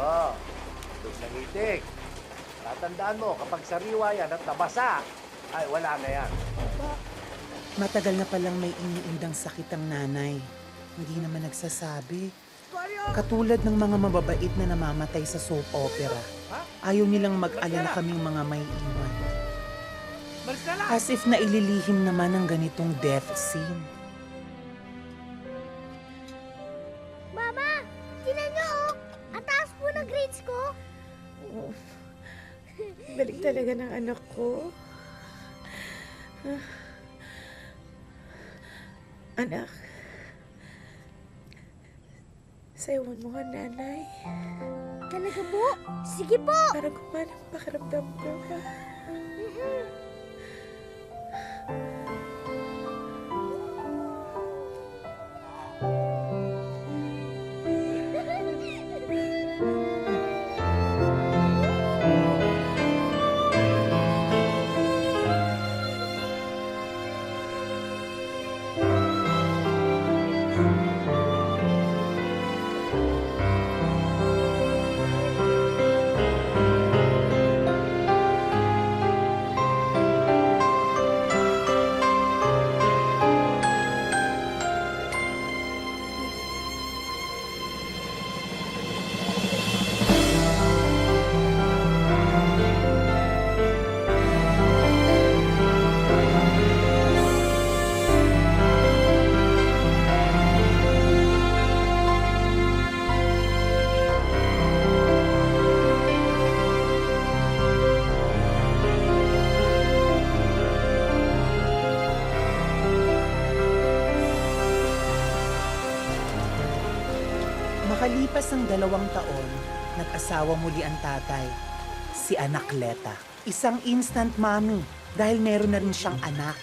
Oo. Doon sa ngitik. Tatandaan mo, kapag sariwa yan at nabasa, ay wala na yan. Matagal na palang may iniindang sakit ang nanay. Hindi naman nagsasabi. Katulad ng mga mababait na namamatay sa soap opera. Ayaw nilang mag-alala kaming mga may iwan. As if naililihim naman ang ganitong death scene. Mama! Tinan niyo, oh! Ang taas po ng grades ko! Balik talaga ng anak ko. Anak, sayawan mo nga, nanay. Talaga po? Sige po! Para gumana ang pakiramdam ko, ha? Makalipas ang 2 taon, nag-asawa muli ang tatay, si Anakleta. Isang instant mommy dahil meron na rin siyang anak,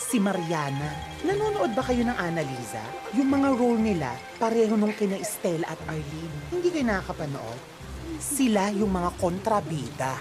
si Mariana. Nanonood ba kayo ng Annalisa? Yung mga role nila, pareho nung kina Estelle at Arlene. Hindi kayo nakakapanood? Sila yung mga kontrabida.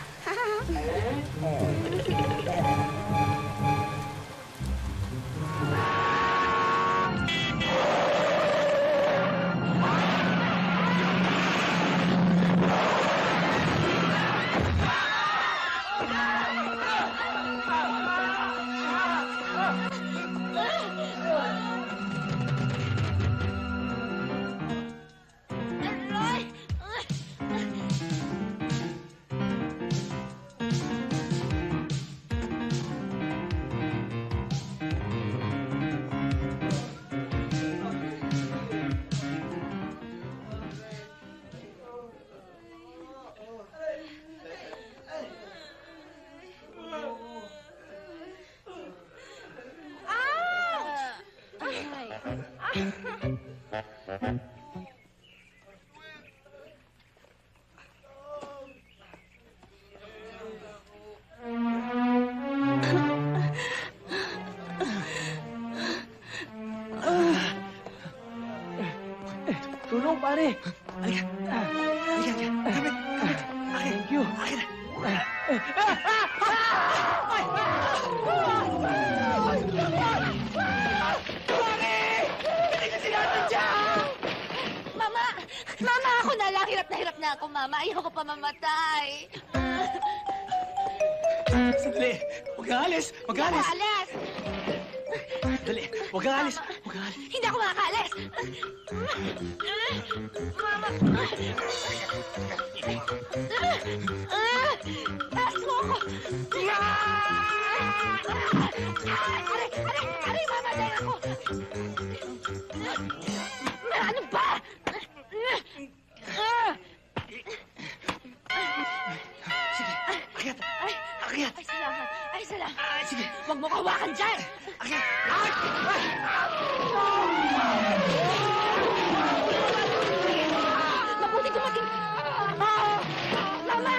Tulong, pare! Halika! Halika! Kapit! Kapit! Thank you! Akin na! Mama! Mama, ako na lang. Hirap na ako, Mama. Ayoko pa mamatay. Sandali! Huwag kang alis! Huwag kang alis! Alis! Dali! Huwag kang alis! Huwag kang alis! Hindi ako makakaalis! Mama! Taas mo ako! Aray! Mamatay ako! Ano ba? Sige! Akyat! Akyat! Ay, salamat! Ay, salamat! Sige! Huwag mo kawakan dyan! Akyat! Mabuti dumating! Mama!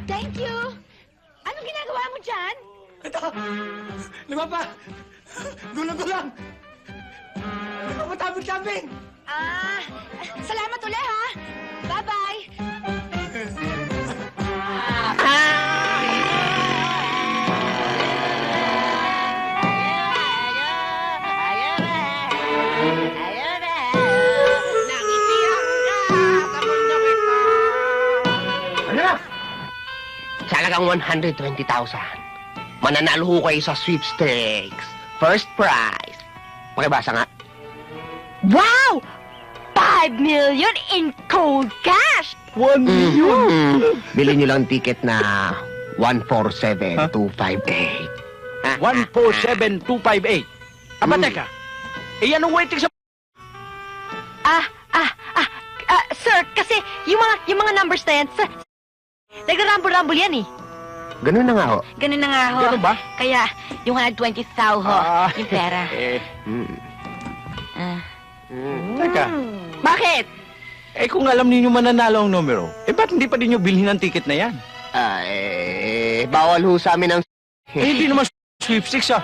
Thank you! Anong ginagawa mo dyan? Ito! Lumapa! Gulang-gulang! Papatabot-tabing! Salamat uli, ha? Bye-bye! halagang 120,000. Mananalo ho kayo sa sweepstakes. First prize. Pakibasa nga. Wow! 5 million in cold cash! 1 million! Bilhin nyo lang ticket na 147258. 147258. Aba, Mm. teka. Eh, anong waiting sa... Sir, kasi yung mga numbers na yan, sir, nagra-rumble-rumble yan eh. Ganun na nga ho. Ganun na nga ho. Ganun ba? Kaya, yung 120,000 ho, yung pera. Mm. Ah. Teka. Bakit? Eh, kung alam ninyo mananalo ang numero, eh, ba't hindi pa din nyo bilhin ang ticket na yan? Bawal ho sa amin ang... Eh, hindi naman sweepstakes, ah.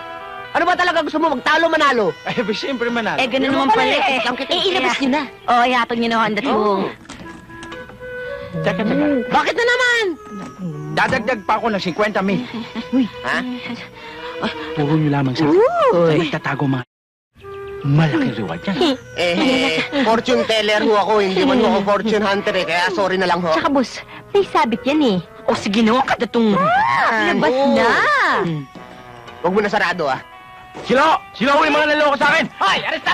Ano ba talaga gusto mo? Magtalo, manalo? Eh, siyempre manalo. Ganun naman pala eh. Ilabas nyo na. Oo, ihatag nyo na ho ang datong. Teka. Bakit na naman? Dadagdag pa ako ng 50 mil. Ha? Puro nyo lamang sa akin. Sa nagtatago mga... Malaking reward yan. Fortune teller ho ako. Hindi man ho ako fortune hunter eh. Kaya sorry na lang ho. Tsaka boss, may sabit yan eh. O sige na, kadatong. Ilabas Oo. na. Huwag mo na sarado ah. Sila! Sila ho yung mga naloko sa akin! Hoy! Aresta!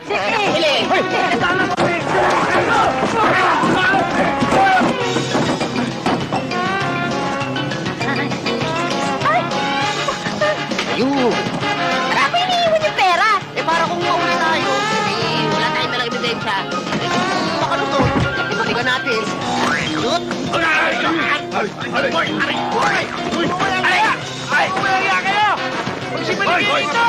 Sige. Ayun! Ako iniiwan yung pera. Eh para kung mauli tayo, eh wala tayong dalang ebidensya. Eh kung makalusot, balikan natin. Shoot! Magsipaligay dito!